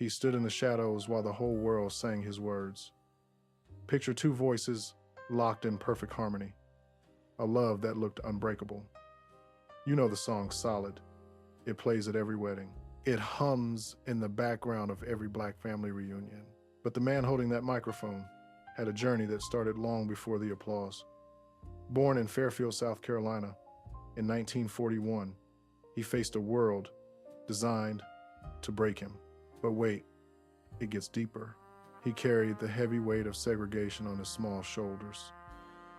He stood in the shadows while the whole world sang his words. Picture two voices locked in perfect harmony, a love that looked unbreakable. You know the song Solid. It plays at every wedding. It hums in the background of every black family reunion. But the man holding that microphone had a journey that started long before the applause. Born in Fairfield, South Carolina, in 1941, he faced a world designed to break him. But wait, it gets deeper. He carried the heavy weight of segregation on his small shoulders.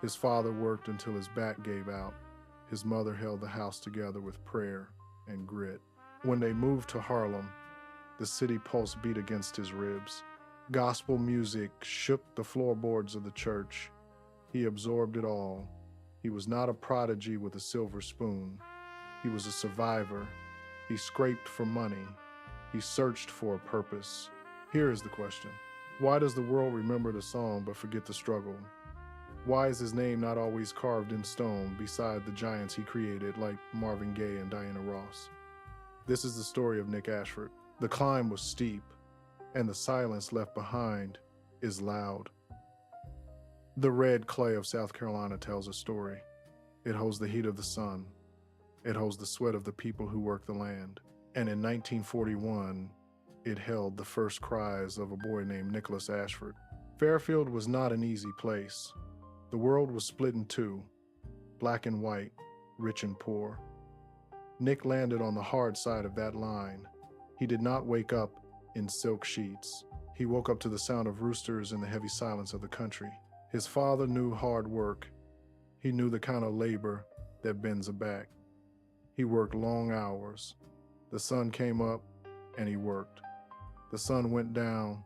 His father worked until his back gave out. His mother held the house together with prayer and grit. When they moved to Harlem, the city pulse beat against his ribs. Gospel music shook the floorboards of the church. He absorbed it all. He was not a prodigy with a silver spoon. He was a survivor. He scraped for money. He searched for a purpose. Here is the question. Why does the world remember the song but forget the struggle? Why is his name not always carved in stone beside the giants he created like Marvin Gaye and Diana Ross? This is the story of Nick Ashford. The climb was steep, and the silence left behind is loud. The red clay of South Carolina tells a story. It holds the heat of the sun. It holds the sweat of the people who work the land. And in 1941, it held the first cries of a boy named Nicholas Ashford. Fairfield was not an easy place. The world was split in two, black and white, rich and poor. Nick landed on the hard side of that line. He did not wake up in silk sheets. He woke up to the sound of roosters and the heavy silence of the country. His father knew hard work. He knew the kind of labor that bends a back. He worked long hours. The sun came up and he worked. The sun went down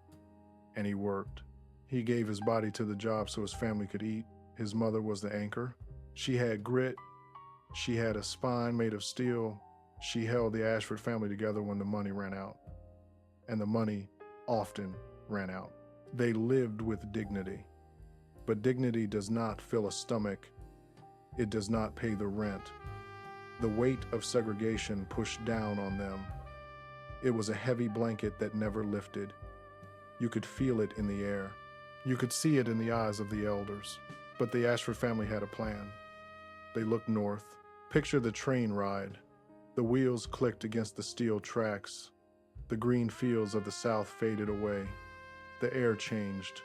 and he worked. He gave his body to the job so his family could eat. His mother was the anchor. She had grit. She had a spine made of steel. She held the Ashford family together when the money ran out. And the money often ran out. They lived with dignity. But dignity does not fill a stomach. It does not pay the rent. The weight of segregation pushed down on them. It was a heavy blanket that never lifted. You could feel it in the air. You could see it in the eyes of the elders. But the Ashford family had a plan. They looked north. Picture the train ride. The wheels clicked against the steel tracks. The green fields of the south faded away. The air changed.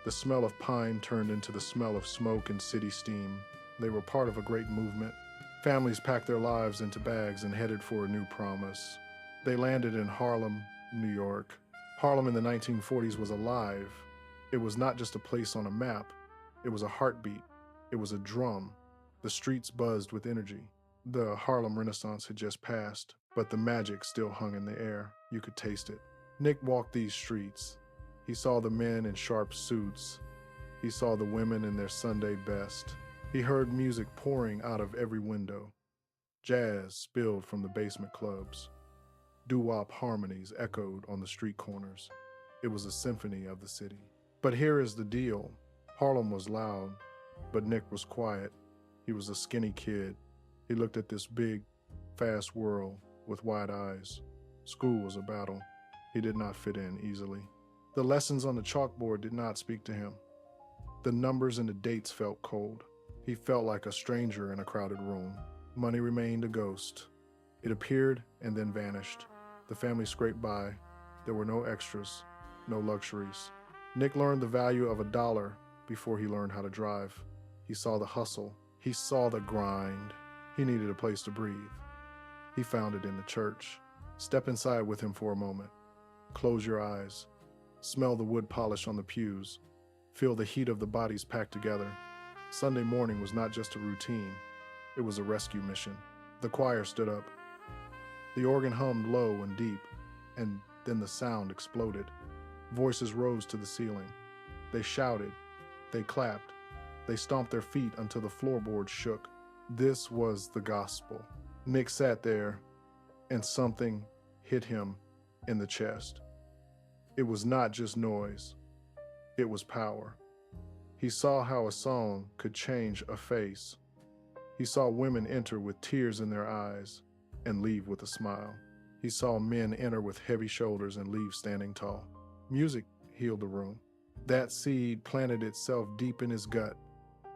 The smell of pine turned into the smell of smoke and city steam. They were part of a great movement. Families packed their lives into bags and headed for a new promise. They landed in Harlem, New York. Harlem in the 1940s was alive. It was not just a place on a map. It was a heartbeat. It was a drum. The streets buzzed with energy. The Harlem Renaissance had just passed, but the magic still hung in the air. You could taste it. Nick walked these streets. He saw the men in sharp suits. He saw the women in their Sunday best. He heard music pouring out of every window. Jazz spilled from the basement clubs. Doo-wop harmonies echoed on the street corners. It was a symphony of the city. But here is the deal. Harlem was loud, but Nick was quiet. He was a skinny kid. He looked at this big, fast world with wide eyes. School was a battle. He did not fit in easily. The lessons on the chalkboard did not speak to him. The numbers and the dates felt cold. He felt like a stranger in a crowded room. Money remained a ghost. It appeared and then vanished. The family scraped by. There were no extras, no luxuries. Nick learned the value of $1 before he learned how to drive. He saw the hustle. He saw the grind. He needed a place to breathe. He found it in the church. Step inside with him for a moment. Close your eyes. Smell the wood polish on the pews. Feel the heat of the bodies packed together. Sunday morning was not just a routine. It was a rescue mission. The choir stood up. The organ hummed low and deep, and then the sound exploded. Voices rose to the ceiling. They shouted. They clapped. They stomped their feet until the floorboards shook. This was the gospel. Nick sat there, and something hit him in the chest. It was not just noise. It was power. He saw how a song could change a face. He saw women enter with tears in their eyes and leave with a smile. He saw men enter with heavy shoulders and leave standing tall. Music healed the room. That seed planted itself deep in his gut.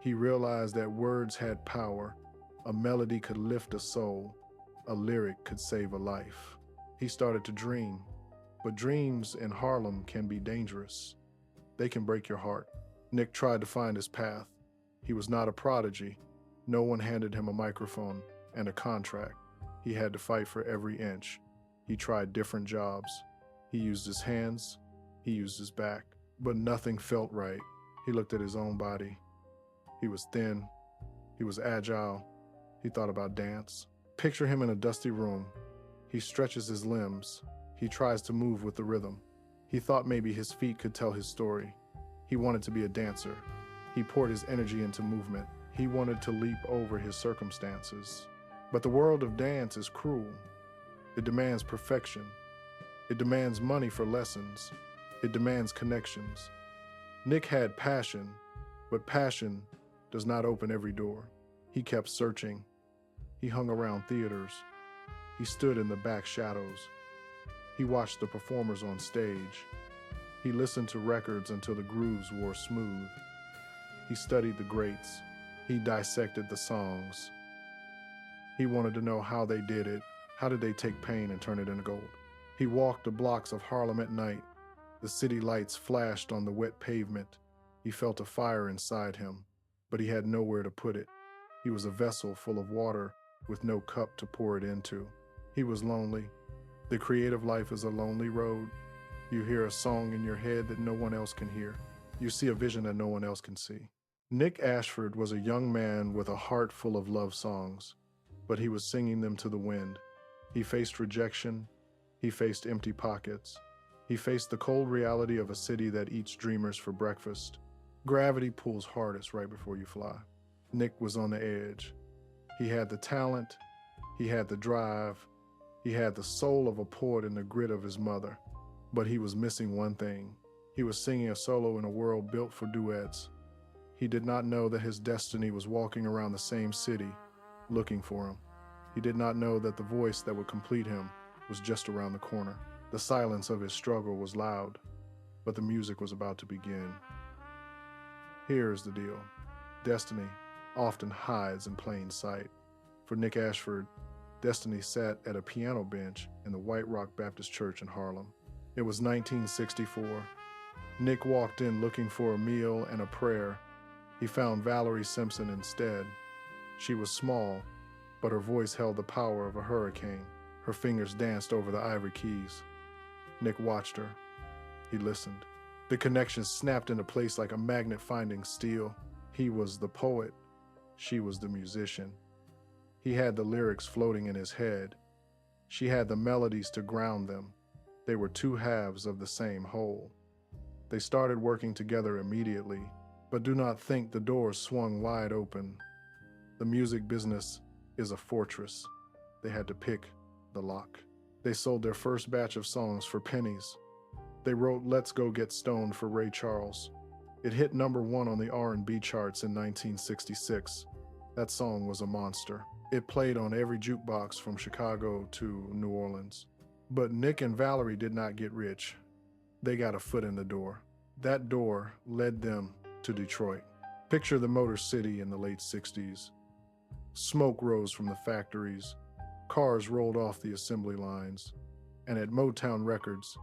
He realized that words had power. A melody could lift a soul. A lyric could save a life. He started to dream. But dreams in Harlem can be dangerous. They can break your heart. Nick tried to find his path. He was not a prodigy. No one handed him a microphone and a contract. He had to fight for every inch. He tried different jobs. He used his hands. He used his back. But nothing felt right. He looked at his own body. He was thin. He was agile. He thought about dance. Picture him in a dusty room. He stretches his limbs. He tries to move with the rhythm. He thought maybe his feet could tell his story. He wanted to be a dancer. He poured his energy into movement. He wanted to leap over his circumstances. But the world of dance is cruel. It demands perfection. It demands money for lessons. It demands connections. Nick had passion, but passion does not open every door. He kept searching. He hung around theaters. He stood in the back shadows. He watched the performers on stage. He listened to records until the grooves wore smooth. He studied the greats. He dissected the songs. He wanted to know how they did it. How did they take pain and turn it into gold? He walked the blocks of Harlem at night. The city lights flashed on the wet pavement. He felt a fire inside him, but he had nowhere to put it. He was a vessel full of water with no cup to pour it into. He was lonely. The creative life is a lonely road. You hear a song in your head that no one else can hear. You see a vision that no one else can see. Nick Ashford was a young man with a heart full of love songs, but he was singing them to the wind. He faced rejection. He faced empty pockets. He faced the cold reality of a city that eats dreamers for breakfast. Gravity pulls hardest right before you fly. Nick was on the edge. He had the talent. He had the drive. He had the soul of a poet and the grit of his mother. But he was missing one thing. He was singing a solo in a world built for duets. He did not know that his destiny was walking around the same city, looking for him. He did not know that the voice that would complete him was just around the corner. The silence of his struggle was loud, but the music was about to begin. Here's the deal. Destiny often hides in plain sight. For Nick Ashford, destiny sat at a piano bench in the White Rock Baptist Church in Harlem. It was 1964. Nick walked in looking for a meal and a prayer. He found Valerie Simpson instead. She was small, but her voice held the power of a hurricane. Her fingers danced over the ivory keys. Nick watched her. He listened. The connection snapped into place like a magnet finding steel. He was the poet. She was the musician. He had the lyrics floating in his head. She had the melodies to ground them. They were two halves of the same whole. They started working together immediately, but do not think the doors swung wide open. The music business is a fortress. They had to pick the lock. They sold their first batch of songs for pennies. They wrote Let's Go Get Stoned for Ray Charles. It hit #1 on the R&B charts in 1966. That song was a monster. It played on every jukebox from Chicago to New Orleans. But Nick and Valerie did not get rich. They got a foot in the door. That door led them to Detroit. Picture the Motor City in the late 60s. Smoke rose from the factories. Cars rolled off the assembly lines. And at Motown Records,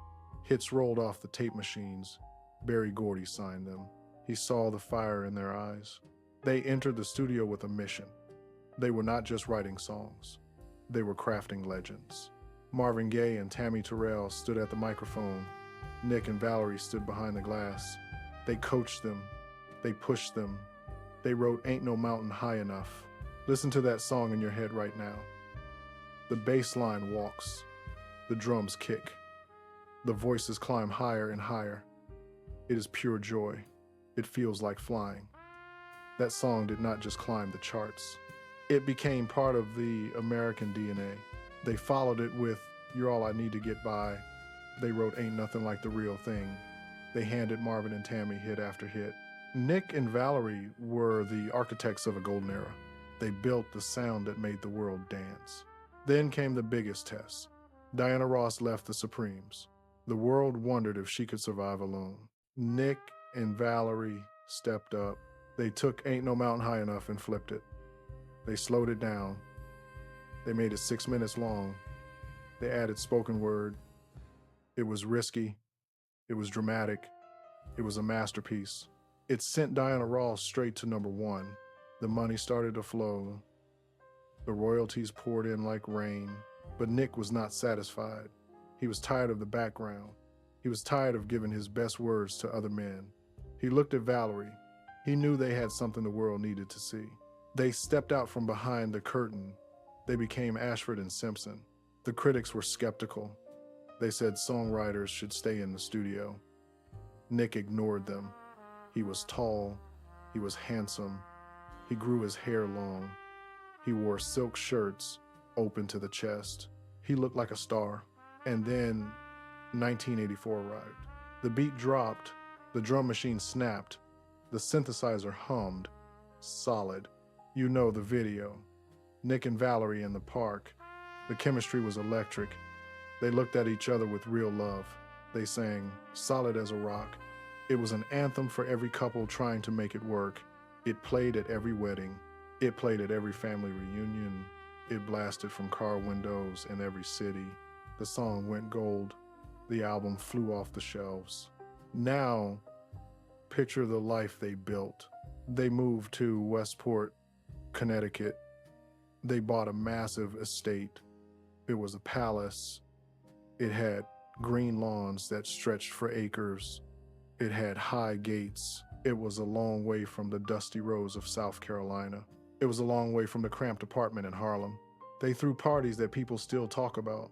hits rolled off the tape machines. Berry Gordy signed them. He saw the fire in their eyes. They entered the studio with a mission. They were not just writing songs. They were crafting legends. Marvin Gaye and Tammy Terrell stood at the microphone. Nick and Valerie stood behind the glass. They coached them. They pushed them. They wrote Ain't No Mountain High Enough. Listen to that song in your head right now. The bass line walks. The drums kick. The voices climb higher and higher. It is pure joy. It feels like flying. That song did not just climb the charts. It became part of the American DNA. They followed it with You're All I Need to Get By. They wrote Ain't Nothing Like the Real Thing. They handed Marvin and Tammy hit after hit. Nick and Valerie were the architects of a golden era. They built the sound that made the world dance. Then came the biggest test, Diana Ross left the Supremes. The world wondered if she could survive alone. Nick and Valerie stepped up. They took Ain't No Mountain High Enough and flipped it. They slowed it down. They made it 6 minutes long. They added spoken word. It was risky. It was dramatic. It was a masterpiece. It sent Diana Ross straight to #1. The money started to flow. The royalties poured in like rain. But Nick was not satisfied. He was tired of the background. He was tired of giving his best words to other men. He looked at Valerie. He knew they had something the world needed to see. They stepped out from behind the curtain. They became Ashford and Simpson. The critics were skeptical. They said songwriters should stay in the studio. Nick ignored them. He was tall. He was handsome. He grew his hair long. He wore silk shirts open to the chest. He looked like a star. And then 1984 arrived. The beat dropped. The drum machine snapped. The synthesizer hummed. Solid. You know the video. Nick and Valerie in the park. The chemistry was electric. They looked at each other with real love. They sang, solid as a rock. It was an anthem for every couple trying to make it work. It played at every wedding. It played at every family reunion. It blasted from car windows in every city. The song went gold. The album flew off the shelves. Now, picture the life they built. They moved to Westport, Connecticut. They bought a massive estate. It was a palace. It had green lawns that stretched for acres. It had high gates. It was a long way from the dusty roads of South Carolina. It was a long way from the cramped apartment in Harlem. They threw parties that people still talk about.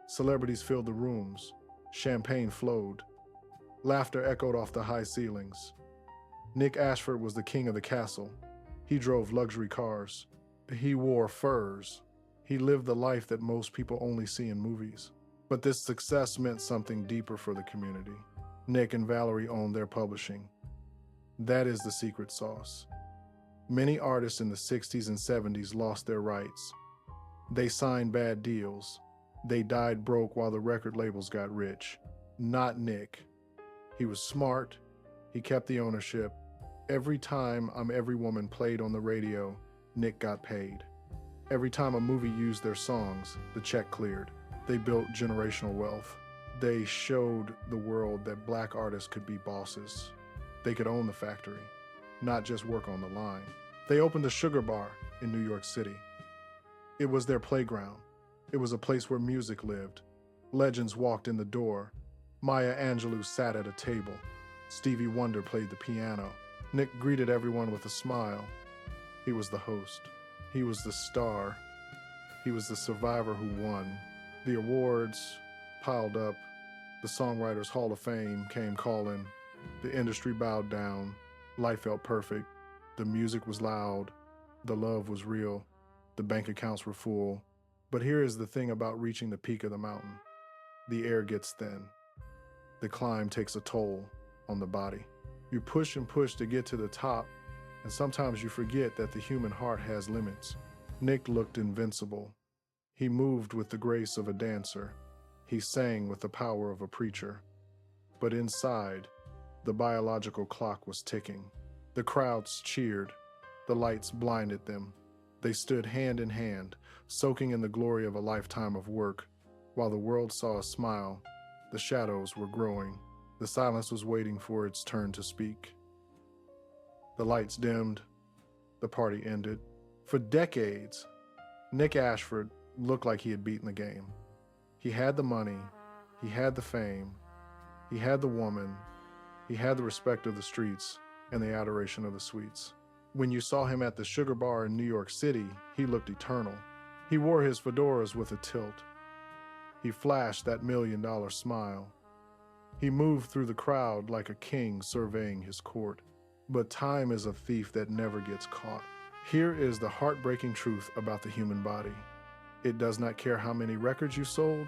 Celebrities filled the rooms. Champagne flowed. Laughter echoed off the high ceilings. Nick Ashford was the king of the castle. He drove luxury cars. He wore furs. He lived the life that most people only see in movies. But this success meant something deeper for the community. Nick and Valerie owned their publishing. That is the secret sauce. Many artists in the 60s and 70s lost their rights. They signed bad deals. They died broke while the record labels got rich. Not Nick. He was smart. He kept the ownership. Every time I'm Every Woman played on the radio, Nick got paid. Every time a movie used their songs, the check cleared. They built generational wealth. They showed the world that Black artists could be bosses. They could own the factory, not just work on the line. They opened a sugar bar in New York City. It was their playground. It was a place where music lived. Legends walked in the door. Maya Angelou sat at a table. Stevie Wonder played the piano. Nick greeted everyone with a smile. He was the host. He was the star. He was the survivor who won. The awards piled up. The Songwriters Hall of Fame came calling. The industry bowed down. Life felt perfect. The music was loud. The love was real. The bank accounts were full. But here is the thing about reaching the peak of the mountain. The air gets thin. The climb takes a toll on the body. You push and push to get to the top, and sometimes you forget that the human heart has limits. Nick looked invincible. He moved with the grace of a dancer. He sang with the power of a preacher. But inside, the biological clock was ticking. The crowds cheered. The lights blinded them. They stood hand in hand, soaking in the glory of a lifetime of work. While the world saw a smile, the shadows were growing. The silence was waiting for its turn to speak. The lights dimmed. The party ended. For decades, Nick Ashford looked like he had beaten the game. He had the money. He had the fame. He had the woman. He had the respect of the streets and the adoration of the sweets. When you saw him at the Sugar Bar in New York City, he looked eternal. He wore his fedoras with a tilt. He flashed that $1 million smile. He moved through the crowd like a king surveying his court. But time is a thief that never gets caught. Here is the heartbreaking truth about the human body. It does not care how many records you sold.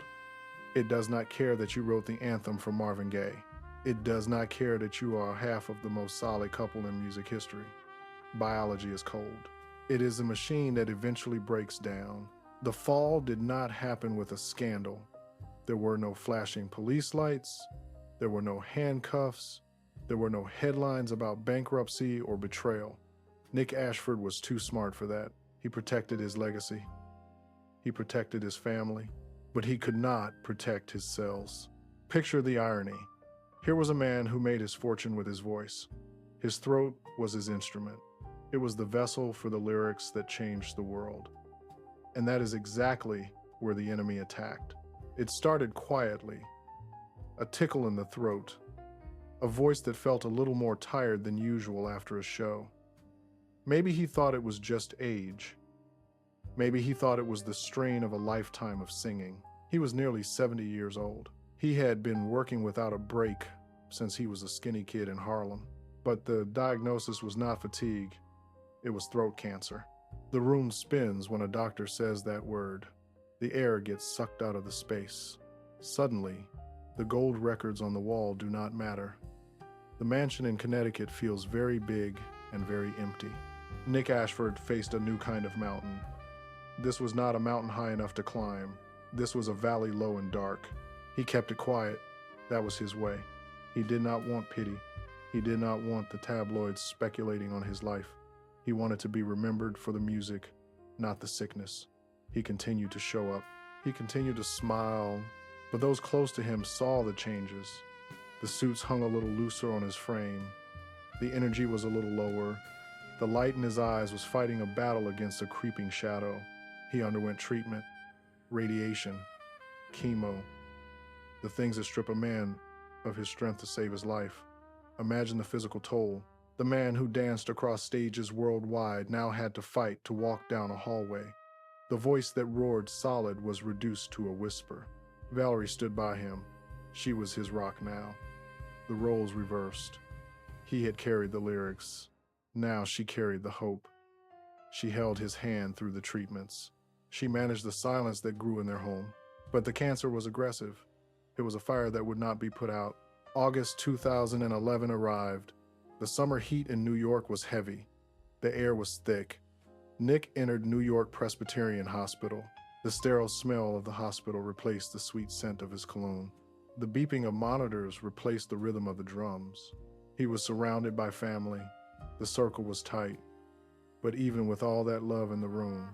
It does not care that you wrote the anthem for Marvin Gaye. It does not care that you are half of the most solid couple in music history. Biology is cold. It is a machine that eventually breaks down. The fall did not happen with a scandal. There were no flashing police lights. There were no handcuffs. There were no headlines about bankruptcy or betrayal. Nick Ashford was too smart for that. He protected his legacy. He protected his family, but he could not protect his cells. Picture the irony. Here was a man who made his fortune with his voice. His throat was his instrument. It was the vessel for the lyrics that changed the world. And that is exactly where the enemy attacked. It started quietly, a tickle in the throat, a voice that felt a little more tired than usual after a show. Maybe he thought it was just age. Maybe he thought it was the strain of a lifetime of singing. He was nearly 70 years old. He had been working without a break since he was a skinny kid in Harlem. But the diagnosis was not fatigue, it was throat cancer. The room spins when a doctor says that word. The air gets sucked out of the space. Suddenly, the gold records on the wall do not matter. The mansion in Connecticut feels very big and very empty. Nick Ashford faced a new kind of mountain. This was not a mountain high enough to climb. This was a valley low and dark. He kept it quiet. That was his way. He did not want pity. He did not want the tabloids speculating on his life. He wanted to be remembered for the music, not the sickness. He continued to show up. He continued to smile, but those close to him saw the changes. The suits hung a little looser on his frame. The energy was a little lower. The light in his eyes was fighting a battle against a creeping shadow. He underwent treatment, radiation, chemo, the things that strip a man of his strength to save his life. Imagine the physical toll. The man who danced across stages worldwide now had to fight to walk down a hallway. The voice that roared solid was reduced to a whisper. Valerie stood by him. She was his rock now. The roles reversed. He had carried the lyrics. Now she carried the hope. She held his hand through the treatments. She managed the silence that grew in their home. But the cancer was aggressive. It was a fire that would not be put out. August 2011 arrived. The summer heat in New York was heavy. The air was thick. Nick entered New York Presbyterian Hospital. The sterile smell of the hospital replaced the sweet scent of his cologne. The beeping of monitors replaced the rhythm of the drums. He was surrounded by family. The circle was tight. But even with all that love in the room,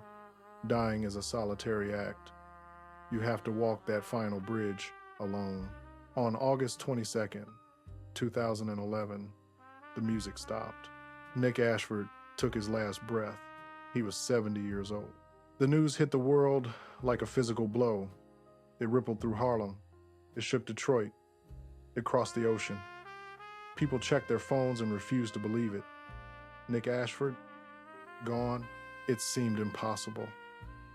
dying is a solitary act. You have to walk that final bridge alone. On August 22nd, 2011, the music stopped. Nick Ashford took his last breath. He was 70 years old. The news hit the world like a physical blow. It rippled through Harlem. It shook Detroit. It crossed the ocean. People checked their phones and refused to believe it. Nick Ashford, gone. It seemed impossible.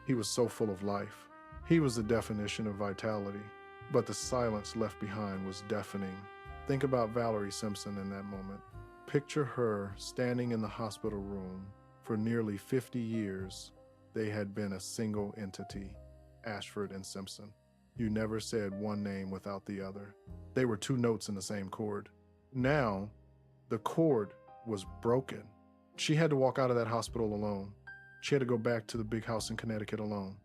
He was so full of life. He was the definition of vitality. But the silence left behind was deafening. Think about Valerie Simpson in that moment. Picture her standing in the hospital room. For nearly 50 years, they had been a single entity, Ashford and Simpson. You never said one name without the other. They were two notes in the same chord. Now, the chord was broken. She had to walk out of that hospital alone. She had to go back to the big house in Connecticut alone.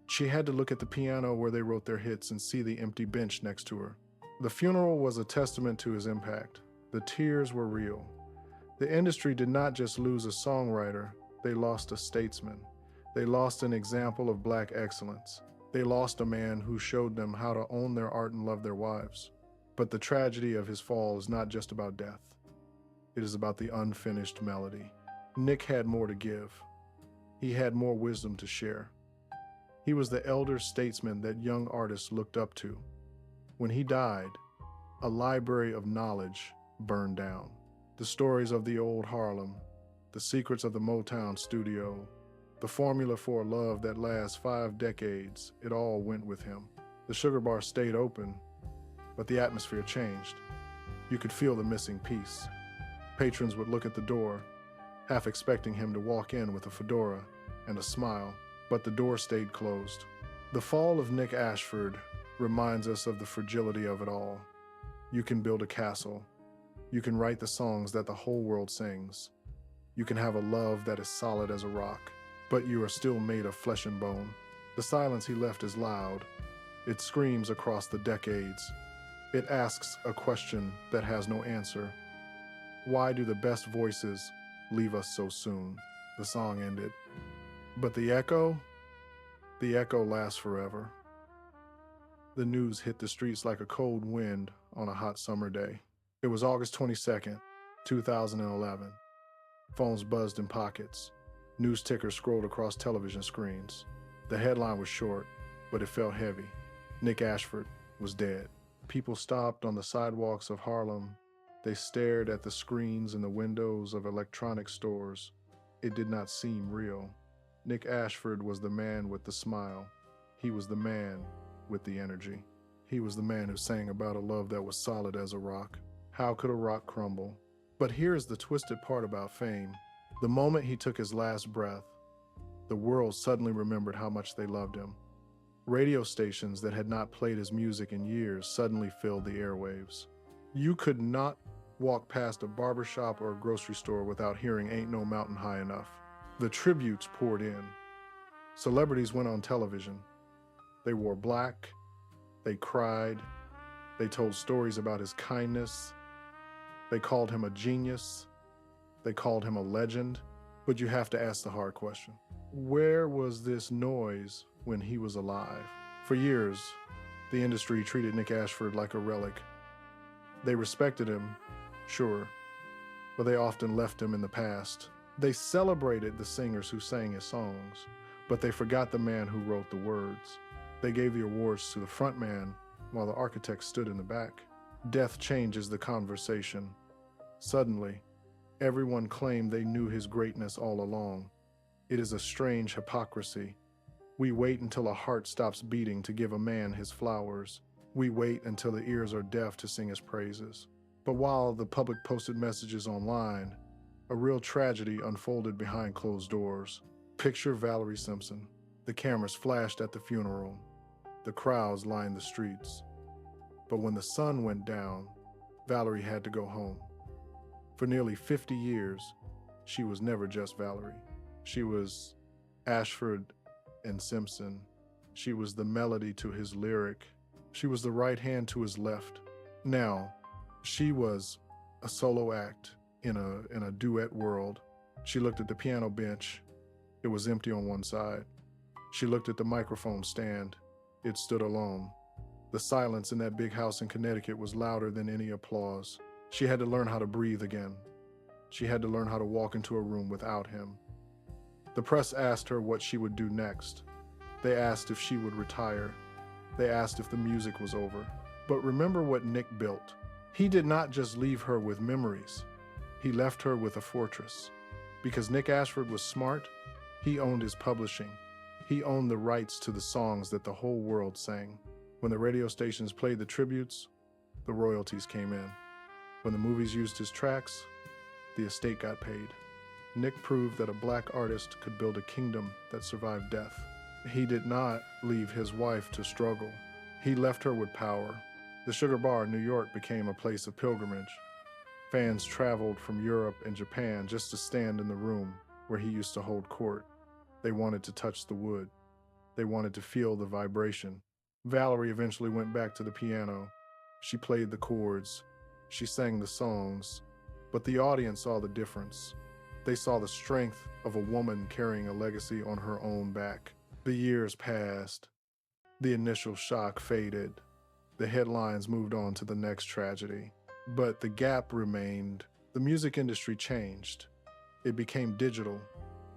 She had to look at the piano where they wrote their hits and see the empty bench next to her. The funeral was a testament to his impact. The tears were real. The industry did not just lose a songwriter, they lost a statesman. They lost an example of Black excellence. They lost a man who showed them how to own their art and love their wives. But the tragedy of his fall is not just about death. It is about the unfinished melody. Nick had more to give. He had more wisdom to share. He was the elder statesman that young artists looked up to. When he died, a library of knowledge burned down. The stories of the old Harlem, the secrets of the Motown studio, the formula for a love that lasts 5 decades, it all went with him. The sugar bar stayed open, but the atmosphere changed. You could feel the missing piece. Patrons would look at the door, half expecting him to walk in with a fedora and a smile, but the door stayed closed. The fall of Nick Ashford reminds us of the fragility of it all. You can build a castle. You can write the songs that the whole world sings. You can have a love that is solid as a rock, but you are still made of flesh and bone. The silence he left is loud. It screams across the decades. It asks a question that has no answer. Why do the best voices leave us so soon? The song ended. But the echo lasts forever. The news hit the streets like a cold wind on a hot summer day. It was August 22nd, 2011. Phones buzzed in pockets. News tickers scrolled across television screens. The headline was short, but it felt heavy. Nick Ashford was dead. People stopped on the sidewalks of Harlem. They stared at the screens in the windows of electronic stores. It did not seem real. Nick Ashford was the man with the smile. He was the man with the energy. He was the man who sang about a love that was solid as a rock. How could a rock crumble? But here's the twisted part about fame. The moment he took his last breath, the world suddenly remembered how much they loved him. Radio stations that had not played his music in years suddenly filled the airwaves. You could not walk past a barbershop or a grocery store without hearing Ain't No Mountain High Enough. The tributes poured in. Celebrities went on television. They wore black. They cried. They told stories about his kindness. They called him a genius. They called him a legend. But you have to ask the hard question. Where was this noise when he was alive? For years, the industry treated Nick Ashford like a relic. They respected him, sure, but they often left him in the past. They celebrated the singers who sang his songs, but they forgot the man who wrote the words. They gave the awards to the front man while the architect stood in the back. Death changes the conversation. Suddenly, everyone claimed they knew his greatness all along. It is a strange hypocrisy. We wait until a heart stops beating to give a man his flowers. We wait until the ears are deaf to sing his praises. But while the public posted messages online, a real tragedy unfolded behind closed doors. Picture Valerie Simpson. The cameras flashed at the funeral. The crowds lined the streets. But when the sun went down, Valerie had to go home. For nearly 50 years, she was never just Valerie. She was Ashford and Simpson. She was the melody to his lyric. She was the right hand to his left. Now, she was a solo act in a duet world. She looked at the piano bench. It was empty on one side. She looked at the microphone stand. It stood alone. The silence in that big house in Connecticut was louder than any applause. She had to learn how to breathe again. She had to learn how to walk into a room without him. The press asked her what she would do next. They asked if she would retire. They asked if the music was over. But remember what Nick built. He did not just leave her with memories. He left her with a fortress. Because Nick Ashford was smart, he owned his publishing. He owned the rights to the songs that the whole world sang. When the radio stations played the tributes, the royalties came in. When the movies used his tracks, the estate got paid. Nick proved that a black artist could build a kingdom that survived death. He did not leave his wife to struggle. He left her with power. The Sugar Bar in New York became a place of pilgrimage. Fans traveled from Europe and Japan just to stand in the room where he used to hold court. They wanted to touch the wood. They wanted to feel the vibration. Valerie eventually went back to the piano. She played the chords. She sang the songs. But the audience saw the difference. They saw the strength of a woman carrying a legacy on her own back. The years passed. The initial shock faded. The headlines moved on to the next tragedy. But the gap remained. The music industry changed. It became digital.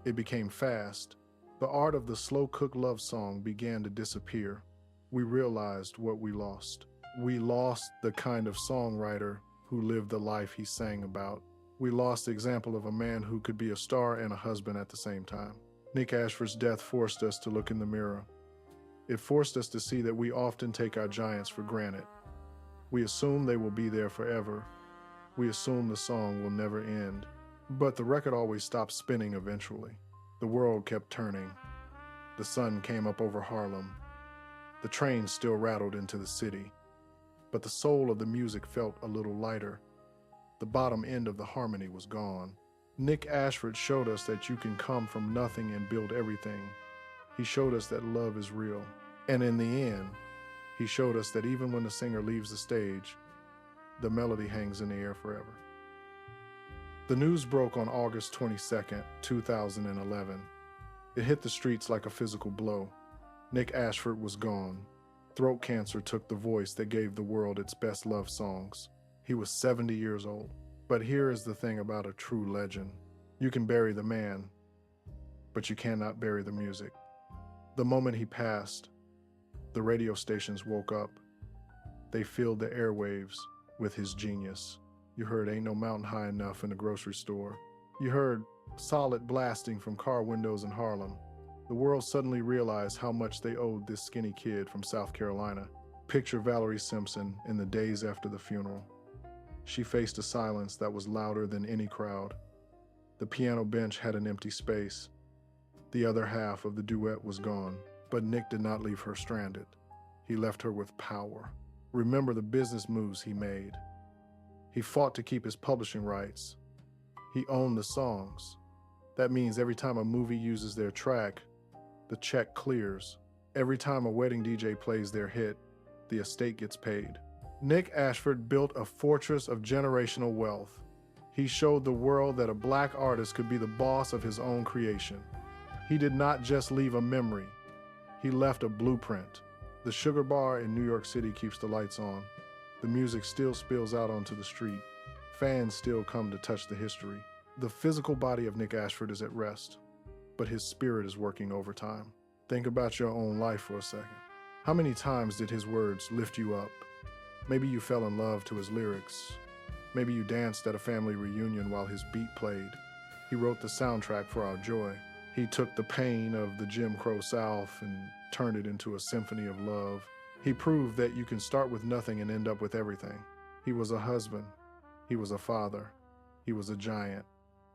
It became fast. The art of the slow-cooked love song began to disappear. We realized what we lost. We lost the kind of songwriter who lived the life he sang about. We lost the example of a man who could be a star and a husband at the same time. Nick Ashford's death forced us to look in the mirror. It forced us to see that we often take our giants for granted. We assume they will be there forever. We assume the song will never end. But the record always stopped spinning eventually. The world kept turning. The sun came up over Harlem. The train still rattled into the city. But the soul of the music felt a little lighter. The bottom end of the harmony was gone. Nick Ashford showed us that you can come from nothing and build everything. He showed us that love is real. And in the end, He showed us that even when the singer leaves the stage, the melody hangs in the air forever. The news broke on August 22nd, 2011. It hit the streets like a physical blow. Nick Ashford was gone. Throat cancer took the voice that gave the world its best love songs. He was 70 years old. But here is the thing about a true legend. You can bury the man, but you cannot bury the music. The moment he passed, the radio stations woke up. They filled the airwaves with his genius. You heard Ain't No Mountain High Enough in the grocery store. You heard Solid blasting from car windows in Harlem. The world suddenly realized how much they owed this skinny kid from South Carolina. Picture Valerie Simpson in the days after the funeral. She faced a silence that was louder than any crowd. The piano bench had an empty space. The other half of the duet was gone, but Nick did not leave her stranded. He left her with power. Remember the business moves he made. He fought to keep his publishing rights. He owned the songs. That means every time a movie uses their track, the check clears. Every time a wedding DJ plays their hit, the estate gets paid. Nick Ashford built a fortress of generational wealth. He showed the world that a black artist could be the boss of his own creation. He did not just leave a memory. He left a blueprint. The Sugar Bar in New York City keeps the lights on. The music still spills out onto the street. Fans still come to touch the history. The physical body of Nick Ashford is at rest, but his spirit is working overtime. Think about your own life for a second. How many times did his words lift you up? Maybe you fell in love to his lyrics. Maybe you danced at a family reunion while his beat played. He wrote the soundtrack for our joy. He took the pain of the Jim Crow South and turned it into a symphony of love. He proved that you can start with nothing and end up with everything. He was a husband. He was a father. He was a giant.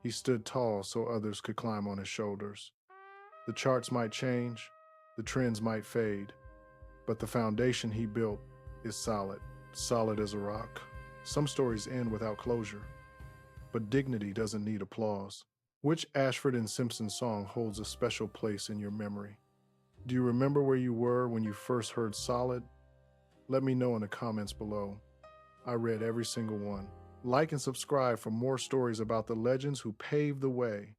He stood tall so others could climb on his shoulders. The charts might change, the trends might fade, but the foundation he built is solid, solid as a rock. Some stories end without closure, but dignity doesn't need applause. Which Ashford and Simpson song holds a special place in your memory? Do you remember where you were when you first heard Solid? Let me know in the comments below. I read every single one. Like and subscribe for more stories about the legends who paved the way